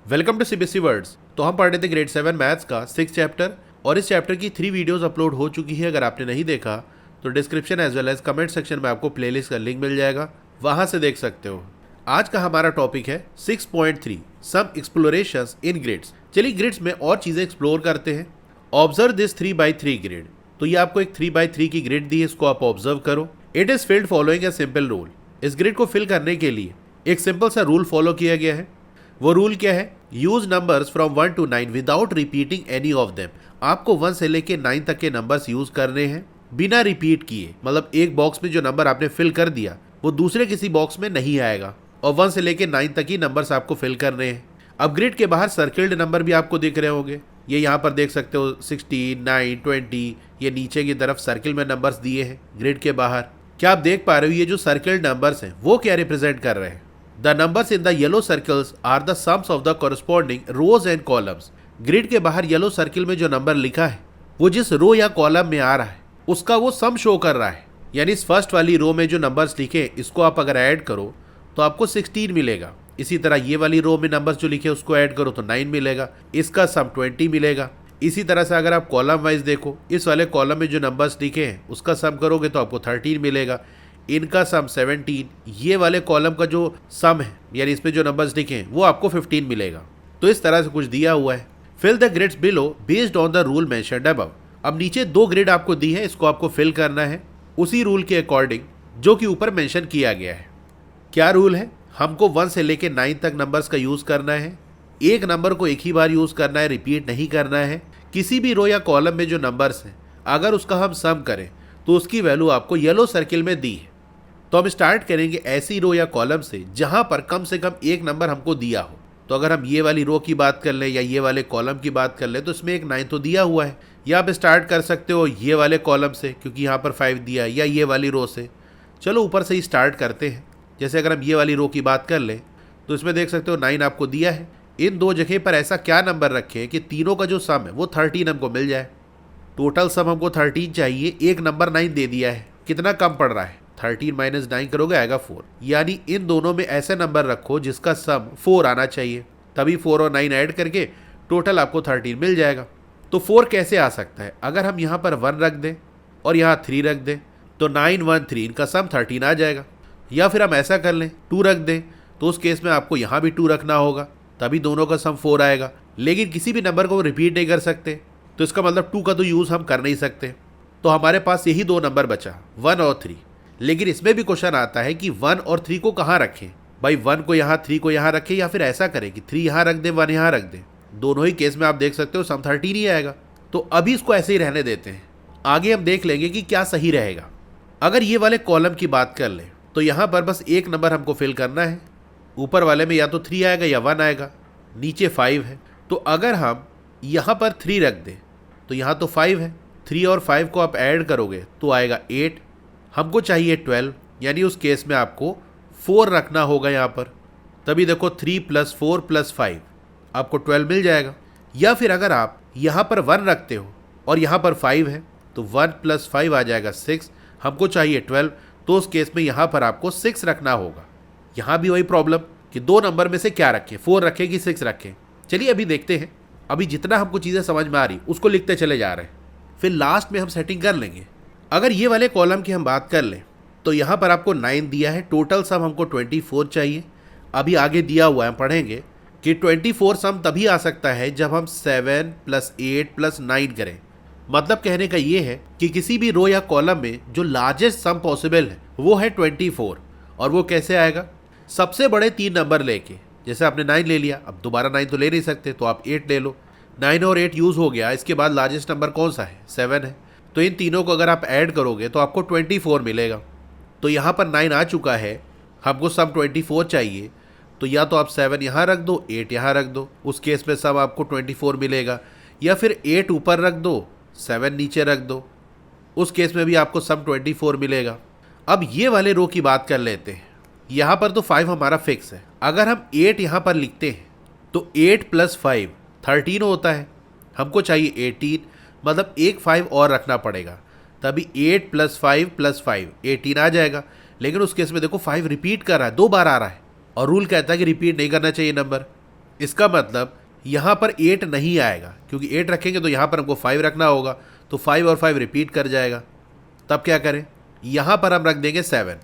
Welcome to CBSE words. तो हम पढ़ रहे थे ग्रेड 7 मैथ्स का 6 चैप्टर और इस चैप्टर की 3 वीडियोस अपलोड हो चुकी है। अगर आपने नहीं देखा तो description as well as comment section में आपको प्लेलिस्ट का लिंक मिल जाएगा, वहां से देख सकते हो। आज का हमारा टॉपिक है 6.3 सम एक्सप्लोरेशंस इन ग्रिड्स। चलिए ग्रिड्स में और चीजें एक्सप्लोर करते हैं। Observe this 3x3 grid. तो ये आपको एक 3x3 की ग्रिड दी है, इसको आप ऑब्जर्व करो। It is filled following a simple rule. इस ग्रिड को फिल करने के लिए एक सिंपल सा रूल फॉलो किया गया है। वो रूल क्या है? Use numbers from 1 to 9 without repeating any of them. आपको 1 से लेके 9 तक के नंबर्स यूज करने हैं बिना रिपीट किए। मतलब एक बॉक्स में जो नंबर आपने फिल कर दिया वो दूसरे किसी बॉक्स में नहीं आएगा, और 1 से लेके 9 तक ही नंबर्स आपको फिल करने हैं। अब ग्रिड के बाहर सर्किल्ड नंबर भी आपको दिख रहे होंगे, ये यहाँ पर देख सकते हो 16, 9, 20। ये नीचे की तरफ सर्किल में नंबर्स दिए हैं ग्रिड के बाहर। क्या आप देख पा रहे हो ये जो सर्किल्ड नंबर्स हैं वो क्या रिप्रेजेंट कर रहे हैं? The numbers in the yellow circles are the sums of the corresponding rows and columns. Grid के बाहर येलो सर्किल में जो नंबर लिखा है वो जिस रो या कॉलम में आ रहा है उसका वो सम शो कर रहा है। यानी इस फर्स्ट वाली रो में जो नंबर्स लिखे इसको आप अगर ऐड करो तो आपको 16 मिलेगा। इसी तरह ये वाली रो में नंबर्स जो लिखे उसको ऐड करो तो 9 मिलेगा, इसका सम 20 मिलेगा। इसी तरह से अगर आप कॉलम वाइज देखो, इस वाले कॉलम में जो नंबर्स लिखे हैं उसका सम करोगे तो आपको 13 मिलेगा, इनका सम 17। ये वाले कॉलम का जो सम है यानी इस पे जो नंबर्स लिखे हैं वो आपको 15 मिलेगा। तो इस तरह से कुछ दिया हुआ है। Fill the grids below based on the rule mentioned above. अब नीचे 2 ग्रिड आपको दी है, इसको आपको फिल करना है उसी रूल के अकॉर्डिंग जो कि ऊपर मेंशन किया गया है। क्या रूल है? हमको 1 से लेके 9 तक नंबर्स का यूज करना है। एक नंबर को एक ही बार यूज करना है, रिपीट नहीं करना है। किसी भी रो या कॉलम में जो नंबर्स हैं अगर उसका हम सम करें तो उसकी वैल्यू आपको येलो सर्किल में दी है। तो हम स्टार्ट करेंगे ऐसी रो या कॉलम से जहां पर कम से कम एक नंबर हमको दिया हो। तो अगर हम ये वाली रो की बात कर लें या ये वाले कॉलम की बात कर लें तो इसमें एक 9 तो दिया हुआ है। या आप स्टार्ट कर सकते हो ये वाले कॉलम से क्योंकि यहाँ पर 5 दिया है, या ये वाली रो से। चलो ऊपर से ही स्टार्ट करते हैं। जैसे अगर हम ये वाली रो की बात कर लें तो इसमें देख सकते हो 9 आपको दिया है। इन 2 जगह पर ऐसा क्या नंबर रखें कि तीनों का जो सम है वो 13 हमको मिल जाए। टोटल सम हमको 13 चाहिए, एक नंबर 9 दे दिया है, कितना कम पड़ रहा है? 13 माइनस 9 करोगे आएगा 4। यानी इन दोनों में ऐसे नंबर रखो जिसका सम 4 आना चाहिए, तभी 4 और 9 ऐड करके टोटल आपको 13 मिल जाएगा। तो 4 कैसे आ सकता है? अगर हम यहाँ पर 1 रख दें और यहाँ 3 रख दें तो 9, 1, 3 इनका सम 13 आ जाएगा। या फिर हम ऐसा कर लें 2 रख दें तो उस केस में आपको यहाँ भी 2 रखना होगा, तभी दोनों का सम 4 आएगा। लेकिन किसी भी नंबर को रिपीट नहीं कर सकते तो इसका मतलब 2 का तो यूज़ हम कर नहीं सकते। तो हमारे पास यही 2 नंबर बचा, 1 और 3। लेकिन इसमें भी क्वेश्चन आता है कि 1 और 3 को कहाँ रखें? भाई 1 को यहाँ 3 को यहाँ रखें, या फिर ऐसा करें कि 3 यहाँ रख दें 1 यहाँ रख दें। दोनों ही केस में आप देख सकते हो सम 13 ही आएगा। तो अभी इसको ऐसे ही रहने देते हैं, आगे हम देख लेंगे कि क्या सही रहेगा। अगर ये वाले कॉलम की बात कर लें तो यहाँ पर बस एक नंबर हमको फिल करना है। ऊपर वाले में या तो 3 आएगा या 1 आएगा, नीचे 5 है। तो अगर हम यहाँ पर 3 रख दें तो यहाँ तो 5 है, 3 और 5 को आप ऐड करोगे तो आएगा 8। हमको चाहिए 12, यानी उस केस में आपको 4 रखना होगा यहाँ पर, तभी देखो 3 + 4 + 5 आपको 12 मिल जाएगा। या फिर अगर आप यहाँ पर 1 रखते हो और यहाँ पर 5 है तो 1 + 5 आ जाएगा 6। हमको चाहिए 12, तो उस केस में यहाँ पर आपको 6 रखना होगा। यहाँ भी वही प्रॉब्लम कि 2 नंबर में से क्या रखें, 4 रखें कि 6 रखें। चलिए अभी देखते हैं। अभी जितना हमको चीज़ें समझ में आ रही उसको लिखते चले जा रहे हैं, फिर लास्ट में हम सेटिंग कर लेंगे। अगर ये वाले कॉलम की हम बात कर लें तो यहाँ पर आपको 9 दिया है, टोटल सम हमको 24 चाहिए। अभी आगे दिया हुआ है, हम पढ़ेंगे कि 24 सम तभी आ सकता है जब हम 7 + 8 + 9 करें। मतलब कहने का ये है कि किसी भी रो या कॉलम में जो लार्जेस्ट सम पॉसिबल है वो है 24। और वो कैसे आएगा? सबसे बड़े 3 नंबर लेके। जैसे आपने 9 ले लिया, अब दोबारा 9 तो ले नहीं सकते तो आप 8 ले लो। 9 और 8 यूज़ हो गया, इसके बाद लार्जेस्ट नंबर कौन सा है? 7 है। तो इन तीनों को अगर आप ऐड करोगे तो आपको 24 मिलेगा। तो यहाँ पर 9 आ चुका है, हमको सम 24 चाहिए। तो या तो आप 7 यहाँ रख दो, 8 यहाँ रख दो, उस केस में सम आपको 24 मिलेगा। या फिर 8 ऊपर रख दो, 7 नीचे रख दो, उस केस में भी आपको सम 24 मिलेगा। अब ये वाले रो की बात कर लेते हैं। यहाँ पर तो 5 हमारा फिक्स है। अगर हम 8 यहाँ पर लिखते हैं तो 8 + 5 13 होता है। हमको चाहिए 18, मतलब एक 5 और रखना पड़ेगा, तभी 8 + 5 + 5 18 आ जाएगा। लेकिन उस केस में देखो 5 रिपीट कर रहा है, 2 बार आ रहा है, और रूल कहता है कि रिपीट नहीं करना चाहिए नंबर। इसका मतलब यहाँ पर 8 नहीं आएगा, क्योंकि 8 रखेंगे तो यहाँ पर हमको 5 रखना होगा, तो 5 और 5 रिपीट कर जाएगा। तब क्या करें, यहाँ पर हम रख देंगे 7,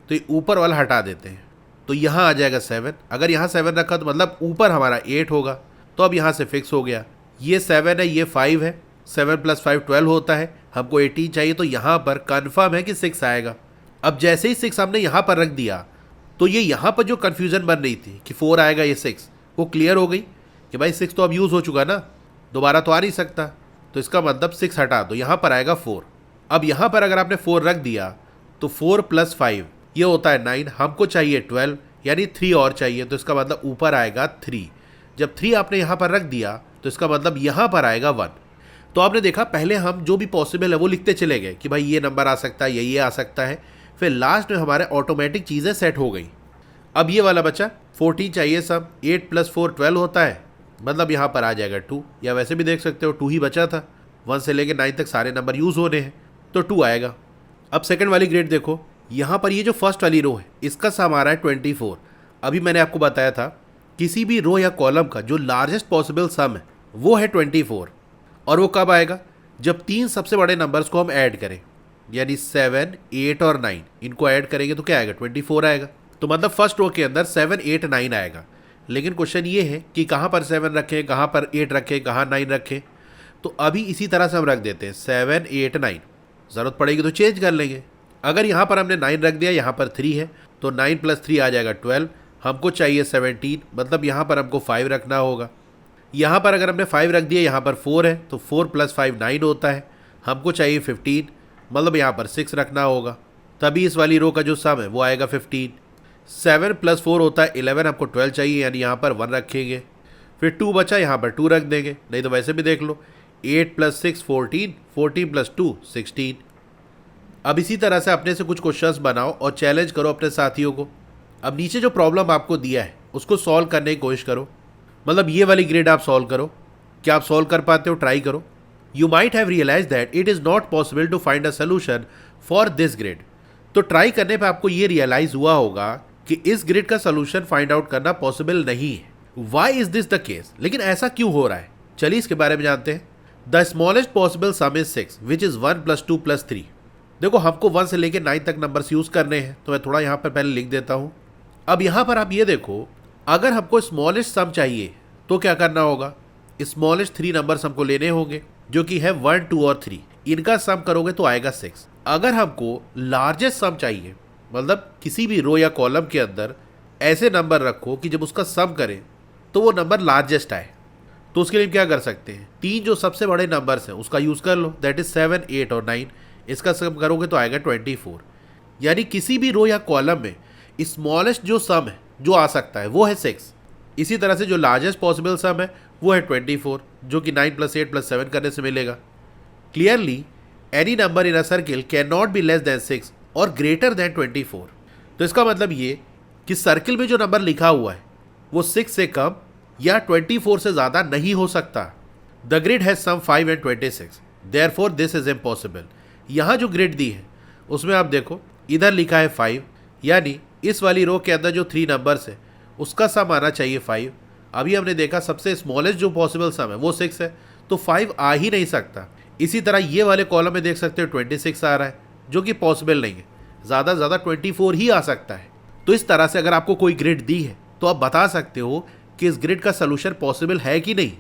तो ये ऊपर वाला हटा देते हैं, तो यहाँ आ जाएगा 7। अगर यहाँ 7 रखा तो मतलब ऊपर हमारा 8 होगा, तो अब यहाँ से फिक्स हो गया। ये 7 है, ये 5 है, 7 + 5 12 होता है, हमको 18 चाहिए, तो यहाँ पर कन्फर्म है कि 6 आएगा। अब जैसे ही 6 हमने यहाँ पर रख दिया, तो ये यहाँ पर जो कन्फ्यूज़न बन रही थी कि 4 आएगा ये 6, वो क्लियर हो गई कि भाई 6 तो अब यूज़ हो चुका ना, दोबारा तो आ नहीं सकता, तो इसका मतलब 6 हटा दो, यहाँ पर आएगा 4। अब यहाँ पर अगर आपने 4 रख दिया तो 4 + 5 ये होता है 9, हमको चाहिए 12, यानी 3 और चाहिए, तो इसका मतलब ऊपर आएगा 3। जब 3 आपने यहाँ पर रख दिया तो इसका मतलब यहाँ पर आएगा 1। तो आपने देखा पहले हम जो भी पॉसिबल है वो लिखते चले गए कि भाई ये नंबर आ सकता है, ये आ सकता है, फिर लास्ट में हमारे ऑटोमेटिक चीज़ें सेट हो गई। अब ये वाला बचा 14 चाहिए सब, 8 + 4 12 होता है, मतलब यहाँ पर आ जाएगा 2, या वैसे भी देख सकते हो 2 ही बचा था, 1 से लेकर 9 तक सारे नंबर यूज़ होने हैं, तो 2 आएगा। अब सेकंड वाली ग्रेड देखो, यहाँ पर ये जो फर्स्ट वाली रो है इसका सम आ रहा है 24। अभी मैंने आपको बताया था किसी भी रो या कॉलम का जो लार्जेस्ट पॉसिबल सम है वो है 24, और वो कब आएगा, जब 3 सबसे बड़े नंबर्स को हम ऐड करें, यानी 7, 8 और 9, इनको ऐड करेंगे तो क्या आएगा, 24 आएगा। तो मतलब फर्स्ट रो के अंदर 7, 8, 9 आएगा। लेकिन क्वेश्चन ये है कि कहाँ पर 7 रखें, कहाँ पर 8 रखें, कहाँ 9 रखें। तो अभी इसी तरह से हम रख देते हैं 7, 8, 9, ज़रूरत पड़ेगी तो चेंज कर लेंगे। अगर यहाँ पर हमने 9 रख दिया, यहाँ पर 3 है, तो 9 + 3 आ जाएगा 12, हमको चाहिए 17, मतलब यहाँ पर हमको 5 रखना होगा। यहाँ पर अगर हमने 5 रख दिया, यहाँ पर 4 है, तो 4 + 5 9 होता है, हमको चाहिए 15, मतलब यहाँ पर 6 रखना होगा, तभी इस वाली रो का जो सम है वो आएगा 15। 7 + 4 होता है 11, हमको 12 चाहिए, यानी यहाँ पर 1 रखेंगे, फिर 2 बचा, यहाँ पर 2 रख देंगे, नहीं तो वैसे भी देख लो 8 + 6 14, 14 + 2 16। अब इसी तरह से अपने से कुछ क्वेश्चंस बनाओ और चैलेंज करो अपने साथियों को। अब नीचे जो प्रॉब्लम आपको दिया है उसको सॉल्व करने की कोशिश करो, मतलब ये वाली ग्रेड आप सॉल्व करो। क्या आप सॉल्व कर पाते हो, ट्राई करो। You might have realise that it is not possible to find a solution for this grade. तो ट्राई करने पे आपको ये रियलाइज हुआ होगा कि इस ग्रेड का सोल्यूशन फाइंड आउट करना पॉसिबल नहीं है। Why is this the case, लेकिन ऐसा क्यों हो रहा है, चलिए इसके बारे में जानते हैं। The smallest possible some is 6 which is 1 + 2 + 3। देखो हमको 1 से लेकर 9 तक नंबर्स यूज़ करने हैं, तो मैं थोड़ा यहाँ पर पहले लिख देता हूँ। अब यहाँ पर आप ये देखो, अगर हमको स्मॉलेस्ट सम चाहिए तो क्या करना होगा, स्मॉलेस्ट 3 नंबर्स हमको लेने होंगे, जो कि है 1, 2 और 3, इनका सम करोगे तो आएगा 6। अगर हमको लार्जेस्ट सम चाहिए, मतलब किसी भी रो या कॉलम के अंदर ऐसे नंबर रखो कि जब उसका सम करें तो वो नंबर लार्जेस्ट आए, तो उसके लिए क्या कर सकते हैं, 3 जो सबसे बड़े नंबर्स हैं उसका यूज़ कर लो, दैट इज़ 7, 8 और 9, इसका सम करोगे तो आएगा 24। यानी किसी भी रो या कॉलम में स्मॉलेस्ट जो सम है जो आ सकता है वो है 6। इसी तरह से जो लार्जेस्ट पॉसिबल सम है वो है 24, जो कि 9 + 8 + 7 करने से मिलेगा। Clearly any number in a circle can not be less than 6 और ग्रेटर देन 24। तो इसका मतलब ये कि सर्किल में जो नंबर लिखा हुआ है वो 6 से कम या 24 से ज़्यादा नहीं हो सकता। The grid has sum 5 and 26, therefore this is impossible. यहाँ जो ग्रिड दी है उसमें आप देखो इधर लिखा है 5, यानी इस वाली रो के अंदर जो 3 नंबर्स है उसका सम आना चाहिए 5। अभी हमने देखा सबसे स्मॉलेस्ट जो पॉसिबल सम है वो 6 है, तो 5 आ ही नहीं सकता। इसी तरह ये वाले कॉलम में देख सकते हो 26 आ रहा है, जो कि पॉसिबल नहीं है, ज़्यादा से ज़्यादा 24 ही आ सकता है। तो इस तरह से अगर आपको कोई ग्रिड दी है तो आप बता सकते हो कि इस ग्रिड का सोल्यूशन पॉसिबल है कि नहीं।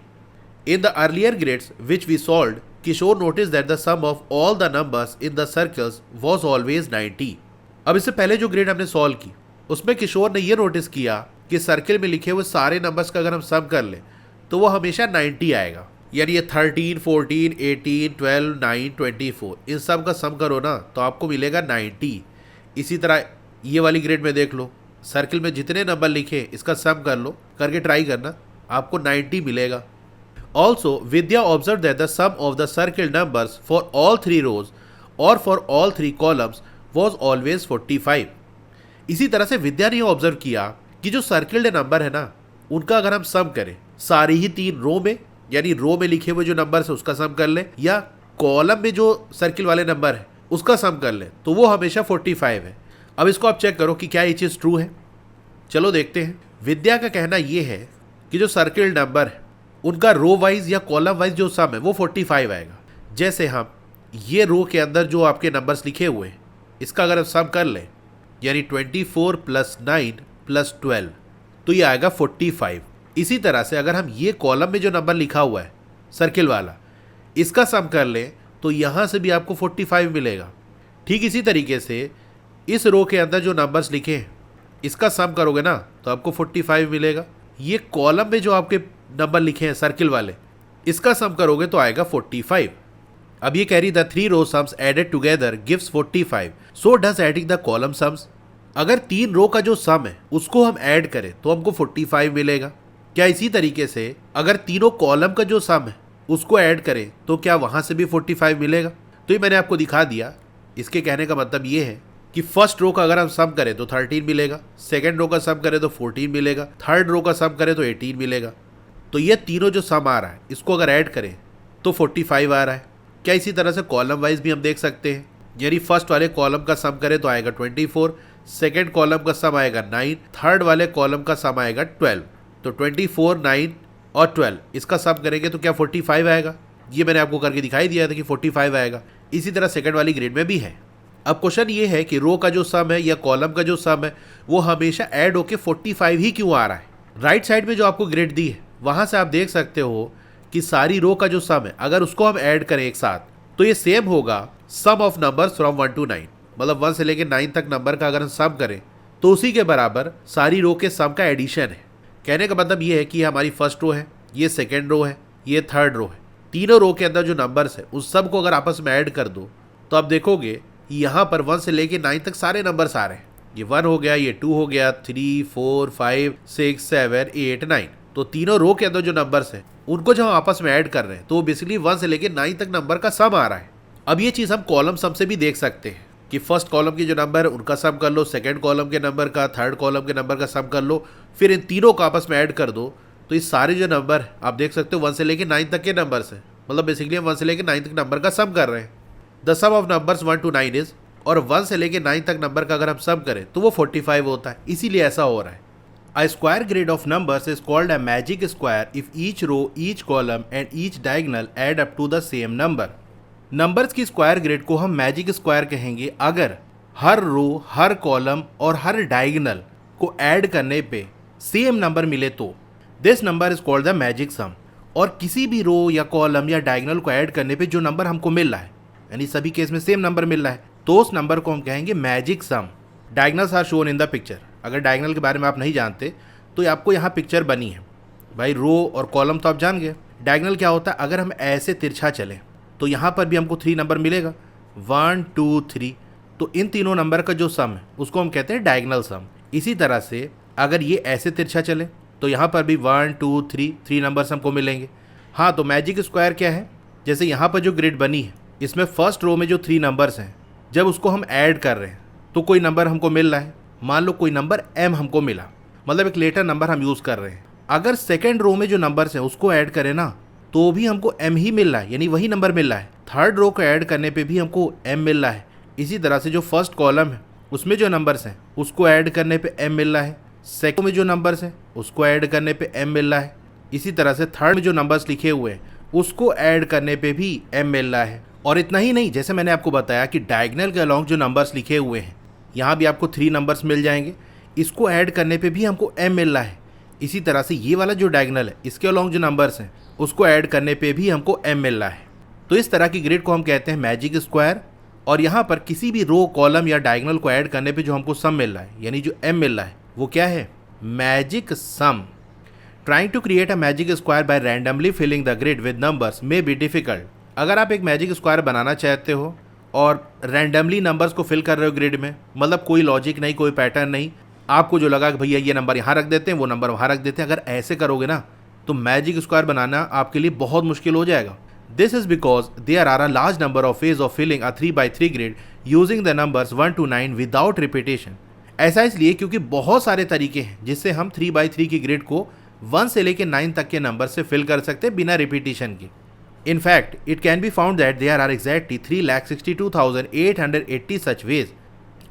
In the earlier grids which we solved, Kishore notice that the sum of all the numbers in the circles was always 90। अब इससे पहले जो ग्रिड हमने सॉल्व की उसमें किशोर ने ये नोटिस किया कि सर्किल में लिखे हुए सारे नंबर्स का अगर हम सम कर लें तो वो हमेशा 90 आएगा। यानी ये 13, 14, 18, 12, 9, 24 इन सब का सम करो ना तो आपको मिलेगा 90। इसी तरह ये वाली ग्रेड में देख लो, सर्किल में जितने नंबर लिखे इसका सम कर लो, करके ट्राई करना, आपको 90 मिलेगा। Also Vidya observe that the sum of the circle numbers for all 3 rows और for all 3 columns was always 45। इसी तरह से विद्या ने ऑब्जर्व किया कि जो सर्किल्ड नंबर है ना उनका अगर हम सम करें सारी ही 3 रो में, यानी रो में लिखे हुए जो नंबर है उसका सम कर ले, या कॉलम में जो सर्किल वाले नंबर है उसका सम कर ले, तो वो हमेशा 45 है। अब इसको आप चेक करो कि क्या ये चीज़ ट्रू है। चलो देखते हैं। विद्या का कहना ये है कि जो सर्किल नंबर है उनका रो वाइज या कॉलम वाइज जो सम है वो 45 आएगा। जैसे हम ये रो के अंदर जो आपके नंबर्स लिखे हुए हैं इसका अगर हम सम कर लें, यानी 24 + 9 + 12, तो ये आएगा 45। इसी तरह से अगर हम ये कॉलम में जो नंबर लिखा हुआ है सर्किल वाला, इसका सम कर लें तो यहाँ से भी आपको 45 मिलेगा। ठीक इसी तरीके से इस रो के अंदर जो नंबर्स लिखे हैं इसका सम करोगे ना तो आपको 45 मिलेगा। ये कॉलम में जो आपके नंबर लिखे हैं सर्किल वाले, इसका सम करोगे तो आएगा 45। अब ये कह रही the 3 row sums added together gives 45, so does adding the column sums. अगर 3 रो का जो सम है उसको हम ऐड करें तो हमको 45 मिलेगा। क्या इसी तरीके से अगर तीनों कॉलम का जो सम है उसको ऐड करें तो क्या वहां से भी 45 मिलेगा? तो ये मैंने आपको दिखा दिया। इसके कहने का मतलब ये है कि फर्स्ट रो का अगर हम सम करें तो 13 मिलेगा, सेकेंड रो का सम करें तो 14 मिलेगा, थर्ड रो का सम करें तो 18 मिलेगा। तो ये तीनों जो सम आ रहा है इसको अगर ऐड करें तो 45 आ रहा है। क्या इसी तरह से कॉलम वाइज भी हम देख सकते हैं, यानी फर्स्ट वाले कॉलम का सम करें तो आएगा 24, सेकेंड कॉलम का सम आएगा 9, थर्ड वाले कॉलम का सम आएगा 12। तो 24, 9 और 12 इसका सम करेंगे तो क्या 45 आएगा? ये मैंने आपको करके दिखाई दिया था कि 45 आएगा। इसी तरह सेकेंड वाली ग्रेड में भी है। अब क्वेश्चन ये है कि रो का जो सम है या कॉलम का जो सम है वो हमेशा ऐड होके 45 ही क्यों आ रहा है? राइट साइड में जो आपको ग्रेड दी है वहां से आप देख सकते हो कि सारी रो का जो सम है अगर उसको हम ऐड करें एक साथ तो ये सेम होगा सम ऑफ नंबर्स फ्रॉम 1 to 9, मतलब 1 से लेके 9 तक नंबर का अगर हम सम करें तो उसी के बराबर सारी रो के सम का एडिशन है। कहने का मतलब ये है कि ये हमारी फर्स्ट रो है, ये सेकेंड रो है, ये थर्ड रो है। तीनों रो के अंदर जो नंबर्स है उस सब को अगर आपस में ऐड कर दो तो आप देखोगे यहाँ पर 1 से लेके 9 तक सारे नंबर्स आ रहे हैं। ये 1 हो गया, ये 2 हो गया, 3, 4, 5, 6, 7, 8, 9। तो तीनों रो के अंदर जो नंबर्स हैं उनको जब हम आपस में ऐड कर रहे हैं तो बेसिकली 1 से लेके 9 तक नंबर का सम आ रहा है। अब ये चीज़ हम कॉलम सम से भी देख सकते हैं कि फर्स्ट कॉलम के जो नंबर है उनका सम कर लो, सेकेंड कॉलम के नंबर का, थर्ड कॉलम के नंबर का सम कर लो, फिर इन तीनों को आपस में ऐड कर दो तो ये सारे जो नंबर आप देख सकते हो 1 से लेके 9 तक के नंबर्स हैं। मतलब बेसिकली हम 1 से लेके 9 तक नंबर का सम कर रहे हैं। The sum of numbers 1 to 9 is, और 1 से लेके 9 तक नंबर का अगर हम सम करें तो वो 45 होता है, इसीलिए ऐसा हो रहा है। A square grid of numbers is called a magic square if each row, each column and each diagonal add up to the same number. Numbers की स्क्वायर ग्रिड को हम मैजिक स्क्वायर कहेंगे अगर हर रो, हर कॉलम और हर डायगोनल को add करने पे same number मिले तो this number is called the magic sum. और किसी भी रो या कॉलम या डायगोनल को ऐड करने पे जो नंबर हमको मिल रहा है, यानी सभी केस में सेम नंबर मिल रहा है, तो उस नंबर को हम कहेंगे magic sum. Diagonals are shown in the picture. अगर डायगोनल के बारे में आप नहीं जानते तो आपको यहाँ पिक्चर बनी है भाई। रो और कॉलम तो आप जान गए। डायगोनल क्या होता है? अगर हम ऐसे तिरछा चलें तो यहाँ पर भी हमको 3 नंबर मिलेगा, 1, 2, 3। तो इन तीनों नंबर का जो सम है उसको हम कहते हैं डायगोनल सम। इसी तरह से अगर ये ऐसे तिरछा चले तो यहाँ पर भी 1, 2, 3 नंबर्स हमको मिलेंगे। हाँ, तो मैजिक स्क्वायर क्या है? जैसे यहाँ पर जो ग्रिड बनी है इसमें फर्स्ट रो में जो 3 नंबर्स हैं जब उसको हम ऐड कर रहे हैं तो कोई नंबर हमको मिल रहा है। मान लो कोई नंबर m हमको मिला, मतलब एक लेटर नंबर हम यूज़ कर रहे हैं। अगर सेकेंड रो में जो नंबर्स हैं उसको ऐड करें ना तो भी हमको m ही मिल रहा है, यानी वही नंबर मिल रहा है। थर्ड रो को ऐड करने पे भी हमको m मिल रहा है। इसी तरह से जो फर्स्ट कॉलम है उसमें जो नंबर्स हैं उसको ऐड करने पे m मिल रहा है। सेकेंड में जो नंबर्स हैं उसको ऐड करने पे m मिल रहा है। इसी तरह से थर्ड में जो नंबर्स लिखे हुए हैं उसको ऐड करने पे भी m मिल रहा है। और इतना ही नहीं, जैसे मैंने आपको बताया कि डायगोनल के अलॉन्ग जो नंबर्स लिखे हुए हैं यहाँ भी आपको 3 नंबर्स मिल जाएंगे, इसको ऐड करने पे भी हमको m मिल रहा है। इसी तरह से ये वाला जो डायगोनल है इसके अलॉन्ग जो नंबर्स हैं उसको ऐड करने पे भी हमको m मिल रहा है। तो इस तरह की ग्रिड को हम कहते हैं मैजिक स्क्वायर। और यहाँ पर किसी भी रो, कॉलम या डायगोनल को ऐड करने पे जो हमको सम मिल रहा है, यानी जो m मिल रहा है, वो क्या है? Magic sum. Trying to create a magic square by randomly filling the grid with numbers may be difficult. अगर आप एक मैजिक स्क्वायर बनाना चाहते हो और रैंडमली नंबर्स को फिल कर रहे हो ग्रिड में, मतलब कोई लॉजिक नहीं, कोई पैटर्न नहीं, आपको जो लगा कि भैया ये नंबर यहाँ रख देते हैं, वो नंबर वहाँ रख देते हैं, अगर ऐसे करोगे ना तो मैजिक स्क्वायर बनाना आपके लिए बहुत मुश्किल हो जाएगा। This is because there are a large number of ways of filling a 3x3 grid using the numbers 1 to 9 without repetition. ऐसा इसलिए क्योंकि बहुत सारे तरीके हैं जिससे हम 3x3 की ग्रिड को 1 से लेकर 9 तक के नंबर से फिल कर सकते हैं बिना रिपीटेशन के। In fact, it can be found that there are exactly 3,62,880 such ways।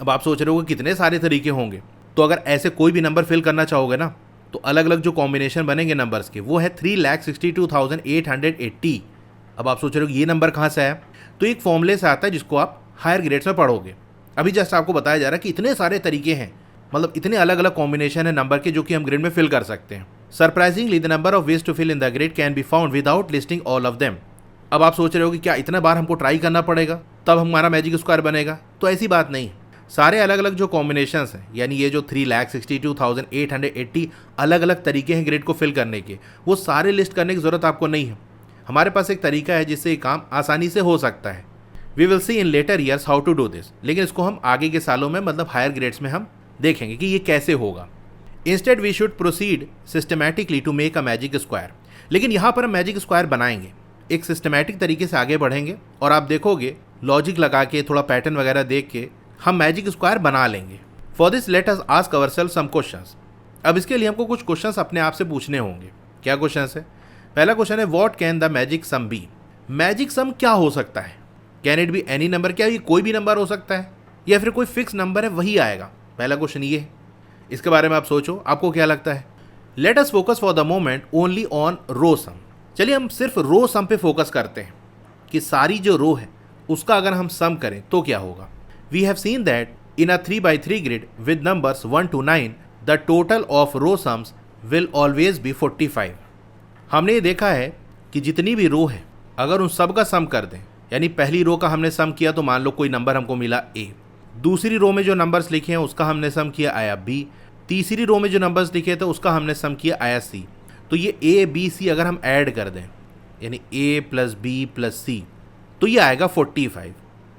अब आप सोच रहे हो कितने सारे तरीके होंगे, तो अगर ऐसे कोई भी नंबर फिल करना चाहोगे ना तो अलग अलग जो कॉम्बिनेशन बनेंगे नंबर्स के वो है 3,62,880। अब आप सोच रहे हो कि ये नंबर कहाँ से आया, तो एक फॉर्मूले से आता है जिसको आप हायर ग्रेड्स में पढ़ोगे। अभी जस्ट आपको बताया जा रहा है कि इतने सारे तरीके हैं, मतलब इतने अलग अलग कॉम्बिनेशन है नंबर के जो कि हम ग्रिड में फिल कर सकते हैं। Surprisingly the number of ways to fill in the grid can be found without listing all of them. अब आप सोच रहे हो कि क्या इतना बार हमको ट्राई करना पड़ेगा तब हमारा मैजिक स्क्वायर बनेगा, तो ऐसी बात नहीं। सारे अलग अलग जो कॉम्बिनेशंस हैं, यानी ये जो 3,62,880 अलग अलग तरीके हैं ग्रिड को फिल करने के, वो सारे लिस्ट करने की ज़रूरत आपको नहीं है। हमारे पास एक तरीका है जिससे ये काम आसानी से हो सकता है। We will see in later years how to do this, लेकिन इसको हम आगे के सालों में मतलब हायर ग्रेड्स में हम देखेंगे कि ये कैसे होगा। Instead we should proceed systematically to make a magic square. लेकिन यहाँ पर हम मैजिक स्क्वायर बनाएंगे, एक सिस्टमैटिक तरीके से आगे बढ़ेंगे और आप देखोगे लॉजिक लगा के थोड़ा पैटर्न वगैरह देख के हम मैजिक स्क्वायर बना लेंगे। For this let us ask ourselves some questions. अब इसके लिए हमको कुछ क्वेश्चंस अपने आप से पूछने होंगे। क्या क्वेश्चंस है? पहला क्वेश्चन है what can the magic sum be. Magic sum क्या हो सकता है? Can it be any number, क्या ये कोई भी नंबर हो सकता है या फिर कोई फिक्स नंबर है वही आएगा? पहला क्वेश्चन ये है, इसके बारे में आप सोचो, आपको क्या लगता है। Let us focus for the moment only on row sum. चलिए हम सिर्फ रो सम पे फोकस करते हैं कि सारी जो रो है उसका अगर हम सम करें तो क्या होगा। We have seen that in a 3x3 grid with numbers 1 to 9 the total of row sums will always be 45। हमने ये देखा है कि जितनी भी रो है अगर उन सब का सम कर दें, यानी पहली रो का हमने सम किया तो मान लो कोई नंबर हमको मिला a, दूसरी रो में जो नंबर्स लिखे हैं उसका हमने सम किया आया b, तीसरी रो में जो नंबर्स लिखे थे उसका हमने सम किया आया c। तो ये a b c अगर हम ऐड कर दें, यानी a + b + c, तो ये आएगा 45।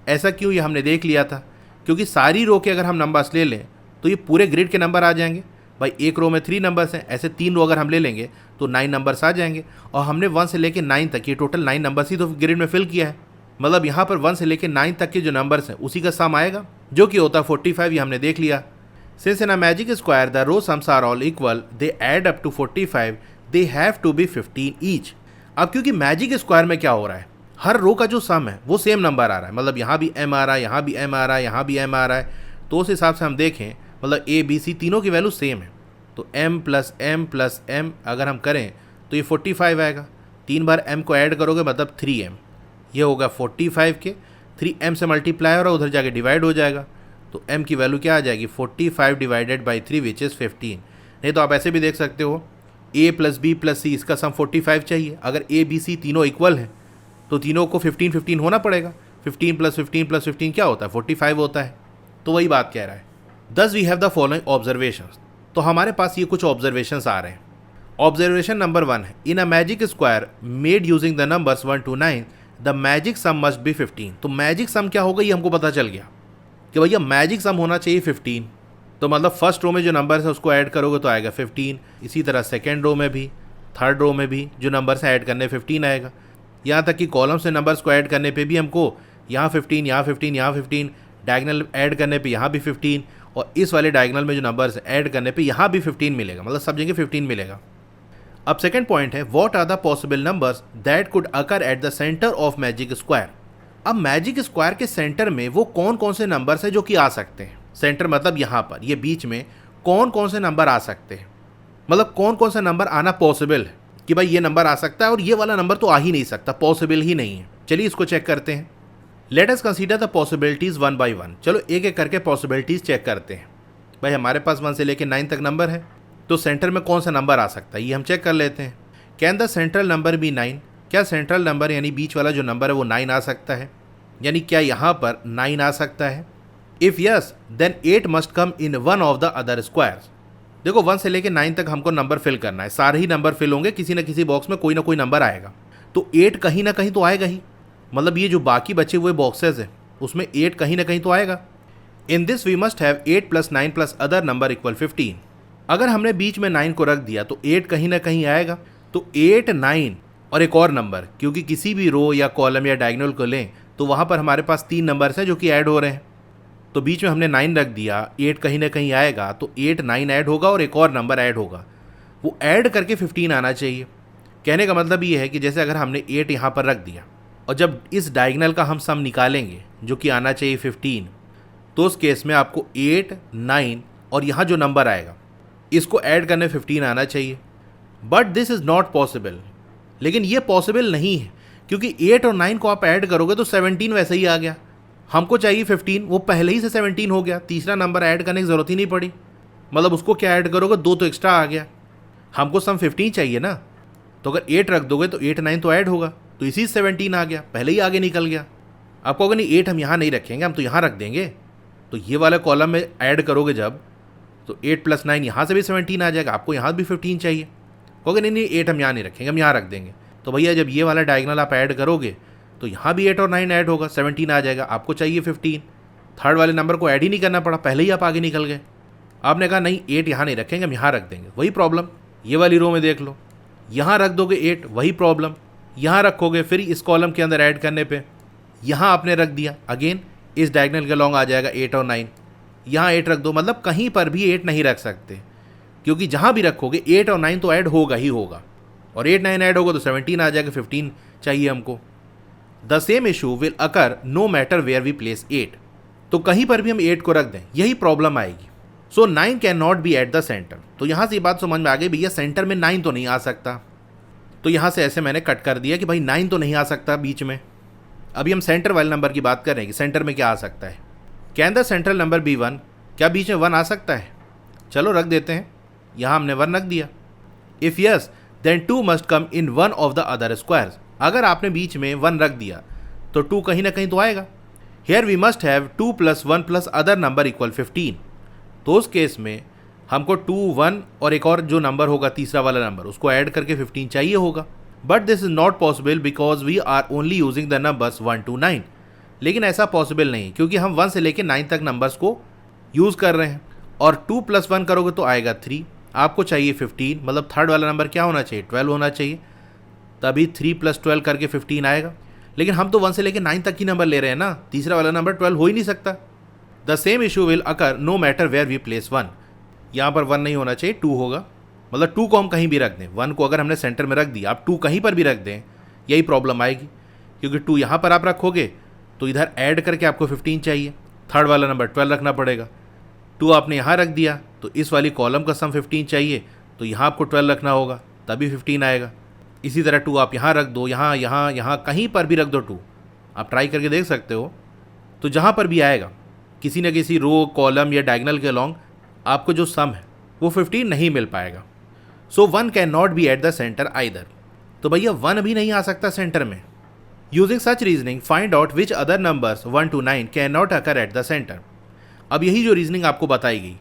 ऐसा क्यों? ये हमने देख लिया था, क्योंकि सारी रो के अगर हम नंबर्स ले लें तो ये पूरे ग्रिड के नंबर आ जाएंगे। भाई एक रो में 3 नंबर्स हैं, ऐसे 3 रो अगर हम ले लेंगे तो 9 नंबर्स आ जाएंगे। और हमने 1 से लेके 9 तक ये टोटल 9 नंबर्स ही तो ग्रिड में फिल किया है, मतलब यहाँ पर 1 से लेके 9 तक के जो नंबर्स हैं उसी का सम आएगा जो कि होता है 45। ये हमने देख लिया। Since in a magic square the row sums are all equal they add up to 45, they have to be 15 each. अब क्योंकि मैजिक स्क्वायर में क्या हो रहा है, हर रो का जो सम है वो सेम नंबर आ रहा है, मतलब यहाँ भी m आ रहा है, यहाँ भी m आ रहा है, यहाँ भी m आ रहा है, तो उस हिसाब से हम देखें मतलब a b c तीनों की वैल्यू सेम है। तो m + m + m अगर हम करें तो ये 45 आएगा। 3 बार m को ऐड करोगे मतलब 3m, ये होगा 45 के 3m से मल्टीप्लाई और उधर जाके डिवाइड हो जाएगा। तो m की वैल्यू क्या आ जाएगी 45 डिवाइडेड बाई 3 विच इज़ 15। नहीं तो आप ऐसे भी देख सकते हो a + b + c इसका सम 45 चाहिए। अगर a b c तीनों इक्वल हैं तो तीनों को 15 होना पड़ेगा। 15 + 15 + 15 क्या होता है 45 होता है। तो वही बात कह रहा है। Thus we have the following observations. तो हमारे पास ये कुछ ऑब्जर्वेशंस आ रहे हैं। ऑब्जर्वेशन नंबर 1 है in a magic square made using the numbers 1 to 9 the magic sum must be 15। तो मैजिक सम क्या होगा ये हमको पता चल गया कि भैया मैजिक सम होना चाहिए 15। तो मतलब फर्स्ट रो में जो नंबर्स है उसको ऐड करोगे तो आएगा 15। इसी तरह सेकेंड रो में भी, थर्ड रो में भी जो नंबर्स ऐड करने 15 आएगा। यहाँ तक कि कॉलम से नंबर्स को ऐड करने पे भी हमको यहाँ 15, यहाँ 15, यहाँ 15, डायगनल ऐड करने पे यहाँ भी 15 और इस वाले डायगनल में जो नंबर्स ऐड करने पे यहाँ भी 15 मिलेगा, मतलब सब जगह 15 मिलेगा। अब सेकंड पॉइंट है what are the possible numbers that could occur at the centre of magic square. अब मैजिक स्क्वायर के सेंटर में वो कौन कौन से नंबर्स हैं जो कि आ सकते हैं। सेंटर मतलब यहाँ पर ये बीच में कौन कौन से नंबर आ सकते हैं, मतलब कौन कौन सा नंबर आना पॉसिबल है कि भाई ये नंबर आ सकता है और ये वाला नंबर तो आ ही नहीं सकता, पॉसिबल ही नहीं है। चलिए इसको चेक करते हैं। Let us consider the possibilities 1 by 1। चलो एक एक करके पॉसिबिलिटीज़ चेक करते हैं। भाई हमारे पास 1 से लेके 9 तक नंबर है, तो सेंटर में कौन सा नंबर आ सकता है ये हम चेक कर लेते हैं। Can the central number be 9। क्या सेंट्रल नंबर यानी बीच वाला जो नंबर है वो 9 आ सकता है, यानी क्या यहाँ पर 9 आ सकता है। If yes then 8 must come in one of the other squares. देखो 1 से लेके 9 तक हमको नंबर फिल करना है, सारे ही नंबर फिल होंगे, किसी न किसी बॉक्स में कोई ना कोई नंबर आएगा, तो 8 कहीं ना कहीं तो आएगा ही। मतलब ये जो बाकी बचे हुए बॉक्सेस हैं उसमें 8 कहीं ना कहीं तो आएगा। In this we must have 8 + 9 + other number equal 15। अगर हमने बीच में 9 को रख दिया तो 8 कहीं ना कहीं आएगा। तो 8, 9 और एक और नंबर, क्योंकि किसी भी रो या कॉलम या डायगोनल को लें तो वहाँ पर हमारे पास 3 नंबर्स हैं जो कि ऐड हो रहे हैं। तो बीच में हमने 9 रख दिया, 8 कहीं ना कहीं आएगा, तो 8, 9 ऐड होगा और एक और नंबर ऐड होगा, वो ऐड करके 15 आना चाहिए। कहने का मतलब ये है कि जैसे अगर हमने 8 यहाँ पर रख दिया और जब इस डायगोनल का हम सम निकालेंगे जो कि आना चाहिए 15, तो उस केस में आपको 8, 9 और यहाँ जो नंबर आएगा इसको ऐड करने 15 आना चाहिए, but this is not possible. लेकिन ये पॉसिबल नहीं है, क्योंकि 8 और 9 को आप ऐड करोगे तो 17 वैसे ही आ गया। हमको चाहिए 15, वो पहले ही से 17 हो गया, तीसरा नंबर ऐड करने की ज़रूरत ही नहीं पड़ी। मतलब उसको क्या ऐड करोगे, 2 तो एक्स्ट्रा आ गया। हमको सम 15 चाहिए ना, तो अगर 8 रख दोगे तो 8 9 तो ऐड होगा, तो इसी 17 आ गया, पहले ही आगे निकल गया। आपको अगर नहीं 8 हम यहाँ नहीं रखेंगे, हम तो यहाँ रख देंगे, तो ये वाला कॉलम में ऐड करोगे जब, तो 8 + 9 यहाँ से भी 17 आ जाएगा, आपको यहाँ भी 15 चाहिए। कहोगे नहीं नहीं 8 हम यहाँ नहीं रखेंगे, हम यहाँ रख देंगे, तो भैया जब ये वाला डायगोनल आप ऐड करोगे तो यहाँ भी 8 और 9 ऐड होगा, 17 आ जाएगा, आपको चाहिए 15। थर्ड वाले नंबर को ऐड ही नहीं करना पड़ा, पहले ही आप आगे निकल गए। आपने कहा नहीं 8 यहाँ नहीं रखेंगे, हम यहाँ रख देंगे, वही प्रॉब्लम। ये वाली रो में देख लो, यहाँ रख दोगे 8, वही प्रॉब्लम। यहाँ रखोगे फिर इस कॉलम के अंदर ऐड करने पे यहाँ आपने रख दिया, अगेन इस डायगोनल के लॉन्ग आ जाएगा 8 और 9, यहाँ 8 रख दो। मतलब कहीं पर भी 8 नहीं रख सकते, क्योंकि जहाँ भी रखोगे 8 और 9 तो ऐड होगा ही होगा, और 8 9 ऐड होगा तो 17 आ जाएगा, 15 चाहिए हमको। The same issue will occur no matter where we place 8, तो कहीं पर भी हम 8 को रख दें यही प्रॉब्लम आएगी। सो 9 can not be eight the centre. तो यहाँ से ये बात समझ में आ गई, भैया सेंटर में 9 तो नहीं आ सकता, तो यहाँ से ऐसे मैंने कट कर दिया कि भाई 9 तो नहीं आ सकता बीच में। अभी हम सेंटर वाले नंबर की बात कर रहे हैं कि सेंटर में क्या आ सकता है। Can the central number be 1, क्या बीच में 1 आ सकता है? चलो रख देते हैं, यहाँ हमने 1 रख दिया। If yes then 2 must come in one of the other squares. अगर आपने बीच में 1 रख दिया तो 2 कहीं ना कहीं तो आएगा। Here we must have 2 + 1 + other number equal 15। तो उस केस में हमको 2 1 और एक और जो नंबर होगा तीसरा वाला नंबर, उसको ऐड करके 15 चाहिए होगा। But this is not possible because we are only using the numbers 1 to 9। लेकिन ऐसा पॉसिबल नहीं, क्योंकि हम 1 से लेकर 9 तक नंबर्स को यूज़ कर रहे हैं, और 2 + 1 करोगे तो आएगा 3, आपको चाहिए 15। मतलब थर्ड वाला नंबर क्या होना चाहिए, 12 होना चाहिए, तभी 3 + 12 करके 15 आएगा। लेकिन हम तो 1 से लेकर 9 तक ही नंबर ले रहे हैं ना, तीसरा वाला नंबर 12 हो ही नहीं सकता। The same issue will occur no matter where we place 1। यहाँ पर 1 नहीं होना चाहिए, 2 होगा। मतलब 2 को हम कहीं भी रख दें, 1 को अगर हमने सेंटर में रख दिया, आप 2 कहीं पर भी रख दें यही प्रॉब्लम आएगी, क्योंकि 2 यहाँ पर आप रखोगे तो इधर ऐड करके आपको 15 चाहिए, थर्ड वाला नंबर 12 रखना पड़ेगा। 2 आपने यहाँ रख दिया तो इस वाली कॉलम का सम 15 चाहिए, तो यहाँ आपको 12 रखना होगा, तभी 15 आएगा। इसी तरह 2 आप यहाँ रख दो, यहाँ यहाँ यहाँ कहीं पर भी रख दो 2, आप ट्राई करके देख सकते हो, तो जहाँ पर भी आएगा किसी न किसी रो कॉलम या डायगोनल के अलॉन्ग आपको जो सम है वो 15 नहीं मिल पाएगा। सो 1 can not be eight the centre either. तो भैया 1 भी नहीं आ सकता सेंटर में। Using such reasoning find out which other numbers 1 to 9 can not occur at the centre. अब यही जो रीजनिंग आपको बताई गई,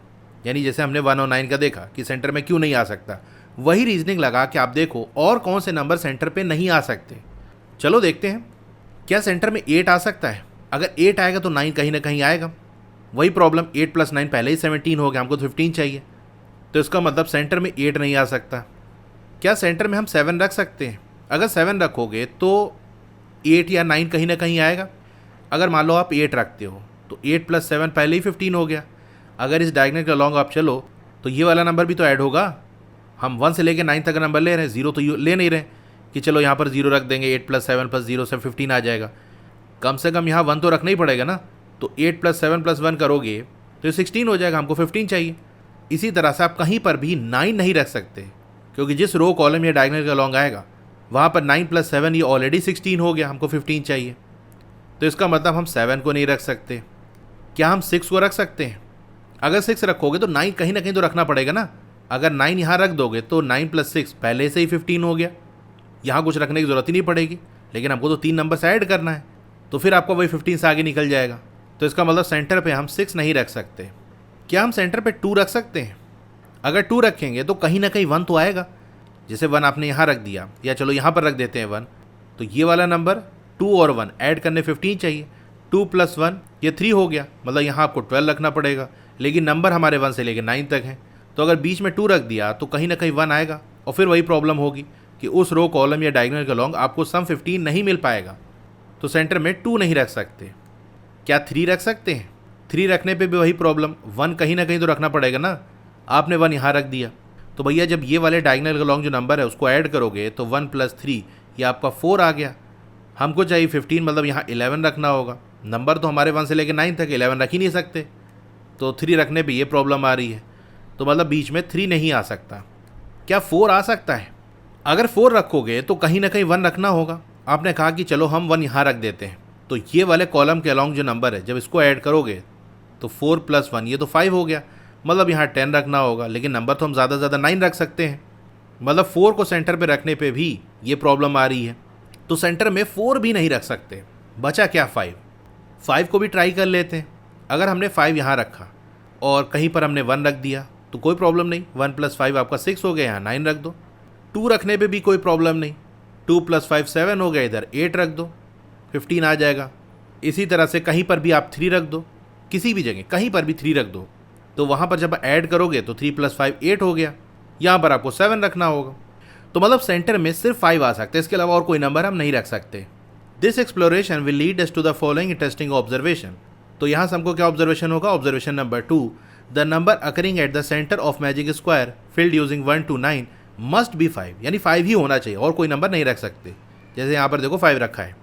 यानी जैसे हमने 1 और 9 का देखा कि सेंटर में क्यों नहीं आ सकता, वही रीजनिंग लगा के आप देखो और कौन से नंबर सेंटर पे नहीं आ सकते। चलो देखते हैं, क्या सेंटर में 8 आ सकता है? अगर 8 आएगा तो 9 कहीं ना कहीं आएगा, वही प्रॉब्लम। 8 + 9 पहले ही 17 हो गया, हमको 15 चाहिए, तो इसका मतलब सेंटर में 8 नहीं आ सकता। क्या सेंटर में हम 7 रख सकते हैं? अगर 7 रखोगे तो 8 या 9 कहीं ना कहीं आएगा। अगर मान लो आप 8 रखते हो तो 8 + 7 पहले ही 15 हो गया। अगर इस डायगोनल के अलॉन्ग आप चलो तो ये वाला नंबर भी तो ऐड होगा। हम 1 से लेकर 9 तक का नंबर ले रहे हैं, 0 तो ले नहीं रहे कि चलो यहाँ पर 0 रख देंगे, 8 + 7 + 0 से 15 आ जाएगा। कम से कम यहाँ 1 तो रखना ही पड़ेगा ना, तो 8 + 7 + 1 करोगे तो 16 हो जाएगा, हमको 15 चाहिए। इसी तरह से आप कहीं पर भी 9 नहीं रख सकते, क्योंकि जिस रो कॉलम या डायगोनल के अलॉन्ग आएगा वहाँ पर 9 + 7 ये ऑलरेडी 16 हो गया, हमको 15 चाहिए। तो इसका मतलब हम 7 को नहीं रख सकते। क्या हम 6 को रख सकते हैं? अगर 6 रखोगे तो 9 कहीं ना कहीं तो रखना पड़ेगा ना। अगर 9 यहाँ रख दोगे तो 9 + 6 पहले से ही 15 हो गया, यहाँ कुछ रखने की ज़रूरत ही नहीं पड़ेगी। लेकिन हमको तो 3 नंबर से ऐड करना है, तो फिर आपको वही 15 से आगे निकल जाएगा। तो इसका मतलब सेंटर पे हम 6 नहीं रख सकते। क्या हम सेंटर पे 2 रख सकते हैं? अगर 2 रखेंगे तो कहीं ना कहीं 1 तो आएगा। जैसे 1 आपने यहाँ रख दिया, या चलो यहाँ पर रख देते हैं 1, तो ये वाला नंबर 2 और 1 ऐड करने 15 चाहिए। 2 + 1 ये 3 हो गया, मतलब यहाँ आपको 12 रखना पड़ेगा। लेकिन नंबर हमारे 1 से लेकर 9 तक हैं, तो अगर बीच में 2 रख दिया तो कहीं ना कहीं 1 आएगा, और फिर वही प्रॉब्लम होगी कि उस रो कॉलम या डायगोनल के अलॉन्ग आपको सम 15 नहीं मिल पाएगा। तो सेंटर में 2 नहीं रख सकते। क्या 3 रख सकते हैं? 3 रखने पे भी वही प्रॉब्लम, 1 कहीं ना कहीं तो रखना पड़ेगा ना। आपने 1 यहाँ रख दिया, तो भैया जब ये वाले डायगोनल के अलॉन्ग जो नंबर है उसको ऐड करोगे तो 1 + 3 ये आपका 4 आ गया। हमको चाहिए 15, मतलब यहाँ 11 रखना होगा। नंबर तो हमारे 1 से लेकर 9 तक 11 रख ही नहीं सकते, तो 3 रखने पे ये प्रॉब्लम आ रही है। तो मतलब बीच में 3 नहीं आ सकता। क्या 4 आ सकता है? अगर 4 रखोगे तो कहीं ना कहीं 1 रखना होगा। आपने कहा कि चलो हम 1 यहाँ रख देते हैं, तो ये वाले कॉलम के अलॉन्ग जो नंबर है जब इसको ऐड करोगे तो 4 + 1 ये तो 5 हो गया, मतलब यहाँ 10 रखना होगा। लेकिन नंबर तो हम ज़्यादा से ज़्यादा 9 रख सकते हैं, मतलब 4 को सेंटर पे रखने पे भी ये प्रॉब्लम आ रही है। तो सेंटर में 4 भी नहीं रख सकते, बचा क्या 5 को भी ट्राई कर लेते हैं। अगर हमने 5 यहाँ रखा और कहीं पर हमने 1 रख दिया तो कोई प्रॉब्लम नहीं, 1 + 5 आपका 6 हो गया, यहाँ 9 रख दो। 2 रखने पे भी कोई प्रॉब्लम नहीं, 2 + 5 7 हो गया, इधर 8 रख दो, 15 आ जाएगा। इसी तरह से कहीं पर भी आप 3 रख दो, किसी भी जगह कहीं पर भी 3 रख दो, तो वहाँ पर जब ऐड करोगे तो 3 + 5 8 हो गया। यहाँ पर आपको 7 रखना होगा। तो मतलब सेंटर में सिर्फ 5 आ सकते हैं, इसके अलावा और कोई नंबर हम नहीं रख सकते। This exploration will lead us to the following interesting observation. तो यहाँ से हमको क्या ऑब्जर्वेशन होगा? Observation number 2, the number occurring at the centre of magic square filled using 1 to 9 must be 5, यानी 5 ही होना चाहिए और कोई नंबर नहीं रख सकते। जैसे यहाँ पर देखो 5 रखा है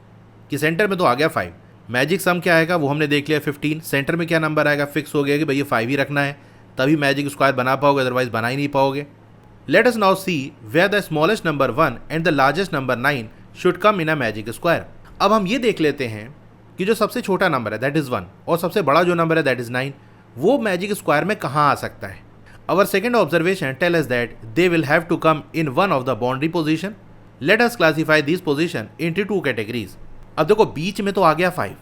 कि सेंटर में तो आ गया 5। मैजिक सम क्या आएगा वो हमने देख लिया 15, सेंटर में क्या नंबर आएगा फिक्स हो गया कि भाई ये 5 ही रखना है, तभी मैजिक स्क्वायर बना पाओगे, अदरवाइज बना ही नहीं पाओगे। Let us now see where the smallest number 1 and the largest number 9 should come in a magic square. अब हम ये देख लेते हैं कि जो सबसे छोटा नंबर है दैट इज़ 1 और सबसे बड़ा जो नंबर है दैट इज़ 9 वो मैजिक स्क्वायर में कहाँ आ सकता है। Our second observation tells us that they will have to come in one of the boundary position. Let us classify these position into 2 categories. अब देखो बीच में तो आ गया 5,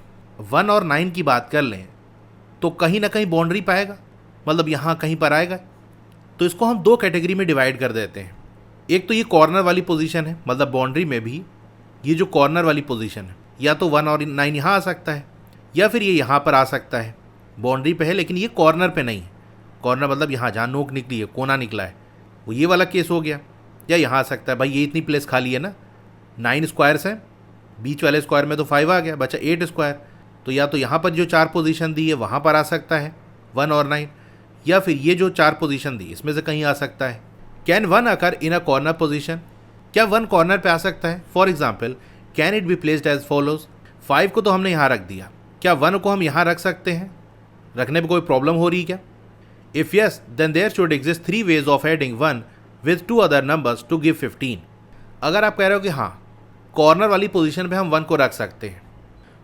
1 और 9 की बात कर लें तो कहीं ना कहीं बाउंड्री पाएगा, मतलब यहाँ कहीं पर आएगा। तो इसको हम 2 कैटेगरी में डिवाइड कर देते हैं। एक तो ये कॉर्नर वाली पोजीशन है, मतलब बाउंड्री में भी ये जो कॉर्नर वाली पोजीशन है या तो 1 और 9 यहाँ आ सकता है या फिर ये यहाँ पर आ सकता है। बाउंड्री पे है लेकिन ये कॉर्नर पे नहीं है। कॉर्नर मतलब यहाँ जहाँ नोक निकली है, कोना निकला है, वो ये वाला केस हो गया। या यहाँ आ सकता है, भाई ये इतनी प्लेस खाली है ना, 9 स्क्वायर्स हैं, बीच वाले स्क्वायर में तो 5 आ गया, बचा 8 स्क्वायर। तो या तो यहाँ पर जो 4 पोजीशन दी है वहाँ पर आ सकता है 1 और 9, या फिर ये जो 4 पोजीशन दी इसमें से कहीं आ सकता है। Can 1 occur in a corner position? क्या 1 कॉर्नर पे आ सकता है? For example can it be placed as follows. 5 को तो हमने यहाँ रख दिया, क्या 1 को हम यहाँ रख सकते हैं? रखने में कोई प्रॉब्लम हो रही क्या? If yes, then there should exist 3 ways of adding 1 with 2 other numbers to give 15. अगर आप कह रहे हो कि हाँ कॉर्नर वाली पोजीशन पे हम 1 को रख सकते हैं,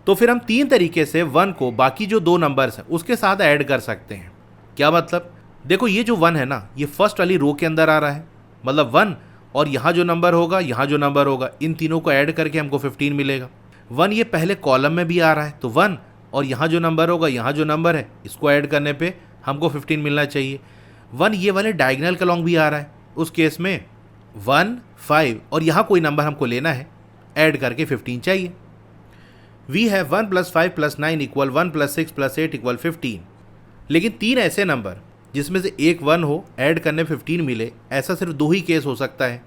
तो फिर हम 3 तरीके से 1 को बाकी जो 2 नंबर्स हैं उसके साथ ऐड कर सकते हैं। क्या मतलब? देखो ये जो 1 है ना, ये फर्स्ट वाली रो के अंदर आ रहा है, मतलब 1 और यहाँ जो नंबर होगा, यहाँ जो नंबर होगा, इन तीनों को ऐड करके हमको 15 मिलेगा। 1 ये पहले कॉलम में भी आ रहा है, तो 1 और यहाँ जो नंबर होगा, यहाँ जो नंबर है, इसको ऐड करने पे हमको 15 मिलना चाहिए। 1 ये वाले डायगोनल के अलॉन्ग भी आ रहा है, उस केस में 1 5 और यहाँ कोई नंबर हमको लेना है, ऐड करके 15 चाहिए। We have 1 + 5 + 9 = 1 + 6 + 8 = 15। लेकिन 3 ऐसे नंबर जिसमें से एक 1 हो, ऐड करने 15 मिले, ऐसा सिर्फ 2 ही केस हो सकता है।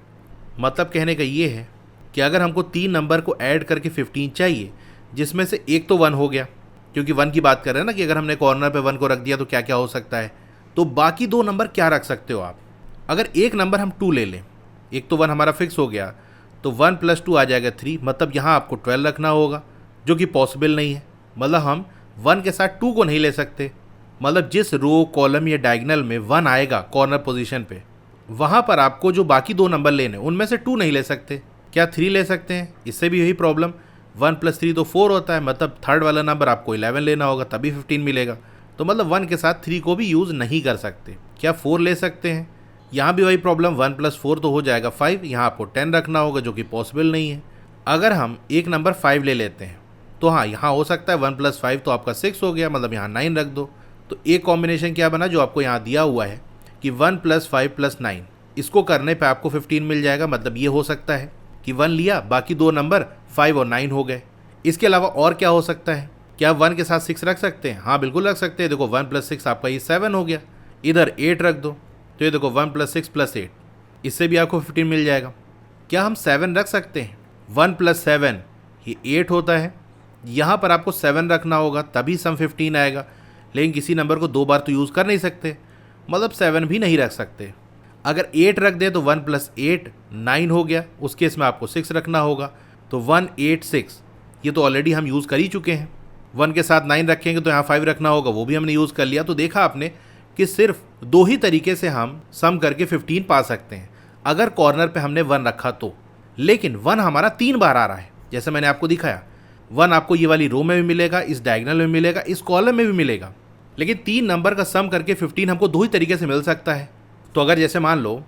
मतलब कहने का ये है कि अगर हमको 3 नंबर को ऐड करके 15 चाहिए, जिसमें से एक तो 1 हो गया, क्योंकि 1 की बात कर रहे हैं ना कि अगर हमने कॉर्नर पे 1 को रख दिया तो क्या क्या हो सकता है, तो बाकी 2 नंबर क्या रख सकते हो आप? अगर एक नंबर हम 2 ले लें, एक तो 1 हमारा फिक्स हो गया, तो 1 + 2 आ जाएगा 3, मतलब यहाँ आपको 12 रखना होगा, जो कि पॉसिबल नहीं है। मतलब हम 1 के साथ 2 को नहीं ले सकते, मतलब जिस रो कॉलम या डायगोनल में 1 आएगा कॉर्नर पोजीशन पे, वहाँ पर आपको जो बाकी 2 नंबर लेने उनमें से 2 नहीं ले सकते। क्या 3 ले सकते हैं? इससे भी यही प्रॉब्लम, 1 + 3 तो 4 होता है, मतलब थर्ड वाला नंबर आपको 11 लेना होगा तभी 15 मिलेगा। तो मतलब 1 के साथ 3 को भी यूज़ नहीं कर सकते। क्या 4 ले सकते हैं? यहाँ भी वही प्रॉब्लम, 1 + 4 तो हो जाएगा 5, यहाँ आपको 10 रखना होगा, जो कि पॉसिबल नहीं है। अगर हम एक नंबर 5 ले लेते हैं तो हाँ यहाँ हो सकता है 1 + 5 तो आपका 6 हो गया, मतलब यहाँ 9 रख दो। तो एक कॉम्बिनेशन क्या बना जो आपको यहाँ दिया हुआ है कि 1 + 5 + 9, इसको करने पे आपको 15 मिल जाएगा। मतलब ये हो सकता है कि 1 लिया, बाकी 2 नंबर 5 और 9 हो गए। इसके अलावा और क्या हो सकता है? क्या 1 के साथ 6 रख सकते हैं? हाँ बिल्कुल रख सकते हैं। देखो 1 + 6 आपका ये 7 हो गया, इधर 8 रख दो, तो ये देखो 1 + 6 + 8, इससे भी आपको 15 मिल जाएगा। क्या हम 7 रख सकते हैं? 1 + 7 ये 8 होता है, यहाँ पर आपको 7 रखना होगा तभी सम 15 आएगा, लेकिन किसी नंबर को 2 बार तो यूज़ कर नहीं सकते, मतलब 7 भी नहीं रख सकते। अगर 8 रख दे तो 1 + 8 9 हो गया, उस केस में आपको 6 रखना होगा, तो 1 8 6 ये तो ऑलरेडी हम यूज़ कर ही चुके हैं। 1 के साथ 9 रखेंगे तो यहाँ 5 रखना होगा, वो भी हमने यूज़ कर लिया। तो देखा आपने कि सिर्फ दो ही तरीके से हम सम करके 15 पा सकते हैं, अगर कॉर्नर पे हमने 1 रखा तो। लेकिन 1 हमारा 3 बार आ रहा है, जैसे मैंने आपको दिखाया। 1 आपको ये वाली रो में भी मिलेगा, इस डायगोनल में मिलेगा, इस कॉलम में भी मिलेगा। लेकिन 3 नंबर का सम करके 15 हमको दो ही तरीके से मिल सकता है। तो अगर जैसे मान लो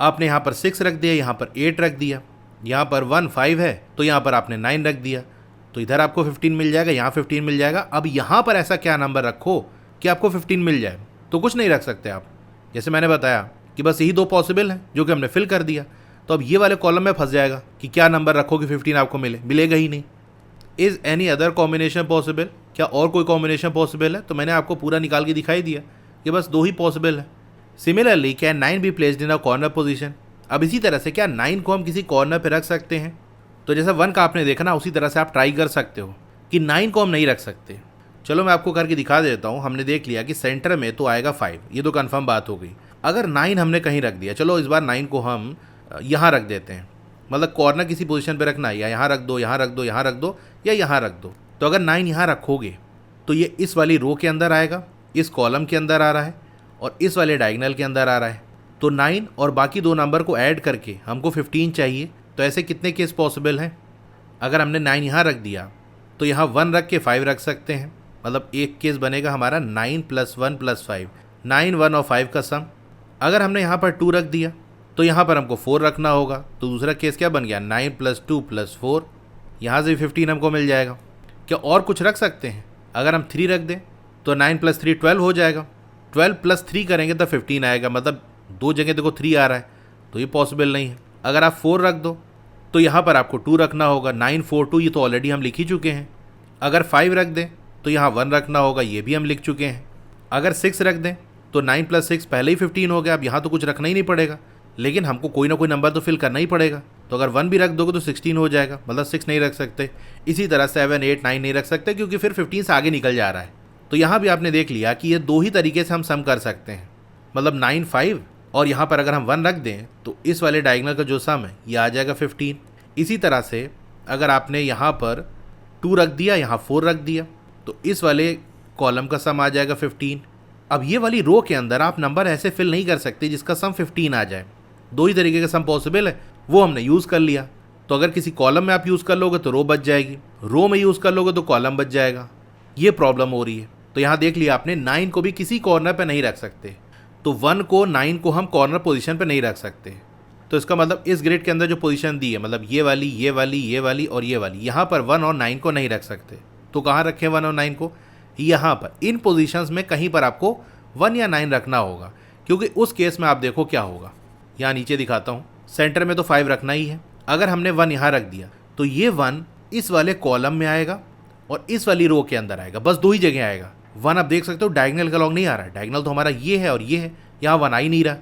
आपने यहाँ पर 6 रख दिया, यहाँ पर 8 रख दिया, यहाँ पर 1 5 है, तो यहाँ पर आपने 9 रख दिया, तो इधर आपको 15 मिल जाएगा, यहाँ 15 मिल जाएगा। अब यहाँ पर ऐसा क्या नंबर रखो कि आपको 15 मिल जाए? तो कुछ नहीं रख सकते आप। जैसे मैंने बताया कि बस यही 2 पॉसिबल हैं जो कि हमने फिल कर दिया। तो अब ये वाले कॉलम में फंस जाएगा कि क्या नंबर रखो कि 15 आपको मिलेगा ही नहीं। Is any other combination possible? क्या और कोई कॉम्बिनेशन पॉसिबल है? तो मैंने आपको पूरा निकाल के दिखाई दिया कि बस 2 ही पॉसिबल है। Similarly can 9 be placed in a corner position? अब इसी तरह से क्या 9 को हम किसी कॉर्नर पे रख सकते हैं? तो जैसा 1 का आपने देखा ना, उसी तरह से आप ट्राई कर सकते हो कि 9 को हम नहीं रख सकते। चलो मैं आपको करके दिखा देता हूँ। हमने देख लिया कि सेंटर में तो आएगा 5, ये तो कंफर्म बात हो गई। अगर 9 हमने कहीं रख दिया, चलो इस बार 9 को हम यहाँ रख देते हैं, मतलब कॉर्नर किसी पोजीशन पे रखना है, या यहाँ रख दो, यहाँ रख दो, यहाँ रख दो, या यहाँ रख दो। तो अगर 9 यहाँ रखोगे तो ये इस वाली रो के अंदर आएगा, इस कॉलम के अंदर आ रहा है और इस वाले डायगोनल के अंदर आ रहा है। तो 9 और बाकी 2 नंबर को ऐड करके हमको 15 चाहिए। तो ऐसे कितने केस पॉसिबल हैं? अगर हमने 9 यहाँ रख दिया तो यहाँ 1 रख के 5 रख सकते हैं, मतलब एक केस बनेगा हमारा 9 + 1 + 5, 9 1 और 5 का सम। अगर हमने यहाँ पर 2 रख दिया तो यहाँ पर हमको 4 रखना होगा। तो दूसरा केस क्या बन गया? 9 + 2 + 4, यहाँ से भी 15 हमको मिल जाएगा। क्या और कुछ रख सकते हैं? अगर हम 3 रख दें तो 9 + 3 12 हो जाएगा। 12 + 3 करेंगे तो 15 आएगा, मतलब 2 जगह देखो 3 आ रहा है, तो ये पॉसिबल नहीं है। अगर आप 4 रख दो तो यहाँ पर आपको 2 रखना होगा। 9 4 2 ये तो ऑलरेडी हम लिख ही चुके हैं। अगर 5 रख दें तो यहाँ 1 रखना होगा, ये भी हम लिख चुके हैं। अगर 6 रख दें तो 9 + 6 पहले ही 15 हो गया। अब यहाँ तो कुछ रखना ही नहीं पड़ेगा, लेकिन हमको कोई ना कोई नंबर तो फिल करना ही पड़ेगा। तो अगर 1 भी रख दोगे तो 16 हो जाएगा, मतलब 6 नहीं रख सकते। इसी तरह 7 8 9 नहीं रख सकते, क्योंकि फिर 15 से आगे निकल जा रहा है। तो यहाँ भी आपने देख लिया कि ये 2 ही तरीके से हम सम कर सकते हैं, मतलब 9 5, और यहाँ पर अगर हम 1 रख दें तो इस वाले डायगोनल का जो सम है ये आ जाएगा 15। इसी तरह से अगर आपने यहाँ पर 2 रख दिया, यहाँ 4 रख दिया, तो इस वाले कॉलम का सम आ जाएगा 15। अब ये वाली रो के अंदर आप नंबर ऐसे फिल नहीं कर सकते जिसका सम 15 आ जाए। 2 ही तरीके का सम पॉसिबल है, वो हमने यूज़ कर लिया। तो अगर किसी कॉलम में आप यूज़ कर लोगे तो रो बच जाएगी, रो में यूज़ कर लोगे तो कॉलम बच जाएगा। ये प्रॉब्लम हो रही है। तो यहाँ देख लिया आपने, 9 को भी किसी कॉर्नर पे नहीं रख सकते, तो 1 को 9 को हम कॉर्नर पोजीशन पे नहीं रख सकते। तो इसका मतलब इस ग्रिड के अंदर जो पोजीशन दी है, मतलब ये वाली, ये वाली, ये वाली और ये वाली, यहाँ पर 1 और 9 को नहीं रख सकते। तो कहाँ रखें 1 और 9 को? यहाँ पर इन पोजीशंस में कहीं पर आपको 1 या 9 रखना होगा, क्योंकि उस केस में आप देखो क्या होगा। यहाँ नीचे दिखाता हूँ, सेंटर में तो 5 रखना ही है। अगर हमने 1 यहाँ रख दिया तो ये 1 इस वाले कॉलम में आएगा और इस वाली रो के अंदर आएगा, बस 2 ही जगह आएगा। 1 आप देख सकते हो डायगोनल का लॉन्ग नहीं आ रहा है, डायगोनल तो हमारा ये है और ये है, यहाँ 1 आ ही नहीं रहा।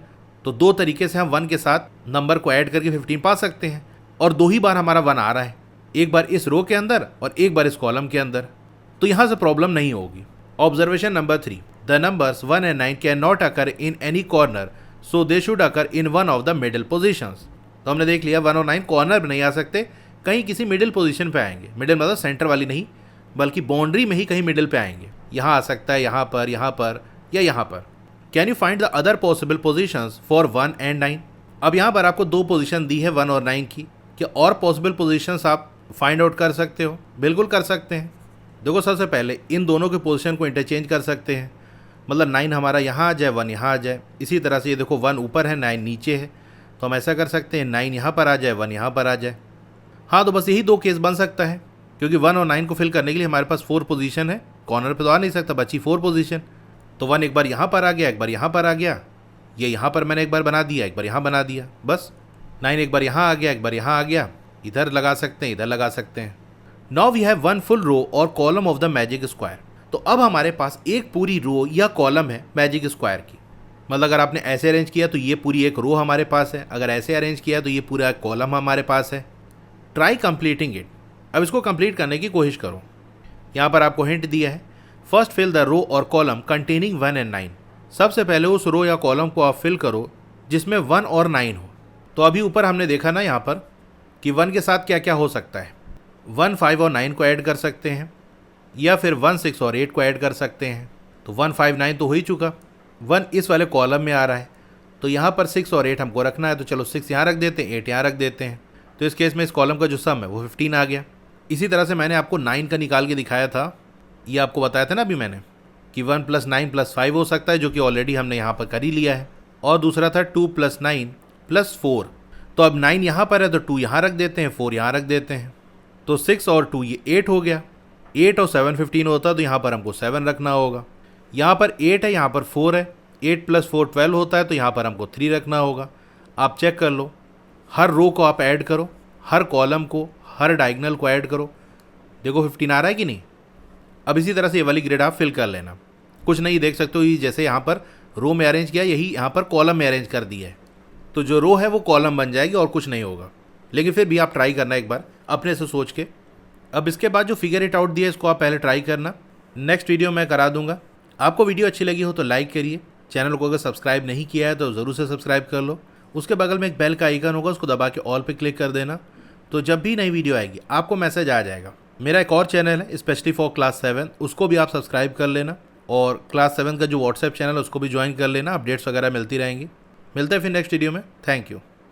तो 2 तरीके से हम 1 के साथ नंबर को ऐड करके 15 पा सकते हैं, और 2 ही बार हमारा 1 आ रहा है, एक बार इस रो के अंदर और एक बार इस कॉलम के अंदर। तो यहाँ से प्रॉब्लम नहीं होगी। Observation number 3, the numbers 1 and 9 can not occur in any corner, so they should occur in one of the middle positions. तो हमने देख लिया 1 और 9 कॉर्नर पर नहीं आ सकते, कहीं किसी मिडिल पोजीशन पे आएंगे। मिडिल मतलब सेंटर वाली नहीं, बल्कि बाउंड्री में ही कहीं मिडिल पे आएंगे। यहाँ आ सकता है, यहाँ पर या यहाँ पर। Can you find the other possible positions for 1 and 9? अब यहाँ पर आपको 2 पोजीशन दी है 1 और 9 की। क्या और पॉसिबल पोजीशंस आप फाइंड आउट कर सकते हो? बिल्कुल कर सकते हैं। देखो सबसे पहले इन दोनों के पोजीशन को इंटरचेंज कर सकते हैं, मतलब 9 हमारा यहाँ आ जाए, 1 यहाँ आ जाए। इसी तरह से ये देखो 1 ऊपर है, 9 नीचे है, तो हम ऐसा कर सकते हैं 9 यहाँ पर आ जाए, 1 यहाँ पर आ जाए। हाँ, तो बस यही 2 केस बन सकता है, क्योंकि 1 और 9 को फिल करने के लिए हमारे पास 4 पोजीशन है। कॉर्नर पे तो आ नहीं सकता, बची 4 पोजीशन। तो 1 एक बार यहाँ पर आ गया, एक बार यहाँ पर आ गया, ये यहाँ पर मैंने एक बार बना दिया, एक बार यहाँ बना दिया, बस। 9 एक बार यहाँ आ गया, एक बार यहाँ आ गया, इधर लगा सकते हैं, इधर लगा सकते हैं। नाउ वी हैव 1 फुल रो और column of the magic square. तो अब हमारे पास एक पूरी रो या कॉलम है मैजिक स्क्वायर की। मतलब अगर आपने ऐसे अरेंज किया तो ये पूरी एक रो हमारे पास है, अगर ऐसे अरेंज किया तो ये पूरा कॉलम हमारे पास है। Try completing it. अब इसको कंप्लीट करने की कोशिश करो। यहाँ पर आपको हिंट दिया है, फर्स्ट फिल द रो और कॉलम कंटेनिंग 1 and 9। सबसे पहले उस रो या कॉलम को आप फिल करो जिसमें 1 और 9 हो। तो अभी ऊपर हमने देखा ना यहाँ पर कि 1 के साथ क्या क्या हो सकता है। 1 5 और 9 को ऐड कर सकते हैं, या फिर 1 6 और 8 को ऐड कर सकते हैं। तो 1 5 9 तो हो ही चुका, 1 इस वाले कॉलम में आ रहा है, तो यहाँ पर 6 और 8 हमको रखना है, तो चलो 6 यहाँ रख देते हैं, 8 यहाँ रख देते हैं। तो इस केस में इस कॉलम का जो सम है वो 15 आ गया। इसी तरह से मैंने आपको 9 का निकाल के दिखाया था, ये आपको बताया था ना अभी मैंने कि 1 + 9 + 5 हो सकता है, जो कि ऑलरेडी हमने यहाँ पर कर ही लिया है। और दूसरा था 2 + 9 + 4। तो अब 9 यहाँ पर है तो 2 यहाँ रख देते हैं, 4 यहाँ रख देते हैं, तो 6 और 2 ये 8 हो गया। 8 और 7 15 होता, तो यहाँ पर हमको 7 रखना होगा। यहाँ पर 8 है, यहाँ पर 4 है, 8 + 4 12 होता है, तो यहाँ पर हमको 3 रखना होगा। आप चेक कर लो, हर रो को आप ऐड करो, हर कॉलम को, हर डायगोनल को ऐड करो, देखो 15 आ रहा है कि नहीं। अब इसी तरह से ये वाली ग्रिड आप फिल कर लेना। कुछ नहीं, देख सकते हो ये जैसे यहाँ पर रो में अरेंज किया, यही यहाँ पर कॉलम में अरेंज कर दिया है, तो जो रो है वो कॉलम बन जाएगी और कुछ नहीं होगा। लेकिन फिर भी आप ट्राई करना एक बार अपने से सोच के। अब इसके बाद जो फिगर इट आउट दिया है इसको आप पहले ट्राई करना, नेक्स्ट वीडियो मैं करा दूंगा। आपको वीडियो अच्छी लगी हो तो लाइक करिए, चैनल को अगर सब्सक्राइब नहीं किया है तो ज़रूर से सब्सक्राइब कर लो। उसके बगल में एक बेल का आइकन होगा, उसको दबा के ऑल पे क्लिक कर देना, तो जब भी नई वीडियो आएगी आपको मैसेज आ जाएगा। मेरा एक और चैनल है स्पेशली फॉर क्लास 7, उसको भी आप सब्सक्राइब कर लेना, और क्लास 7 का जो व्हाट्सएप चैनल है उसको भी ज्वाइन कर लेना, अपडेट्स वगैरह मिलती रहेंगी। मिलते हैं फिर नेक्स्ट वीडियो में। Thank you.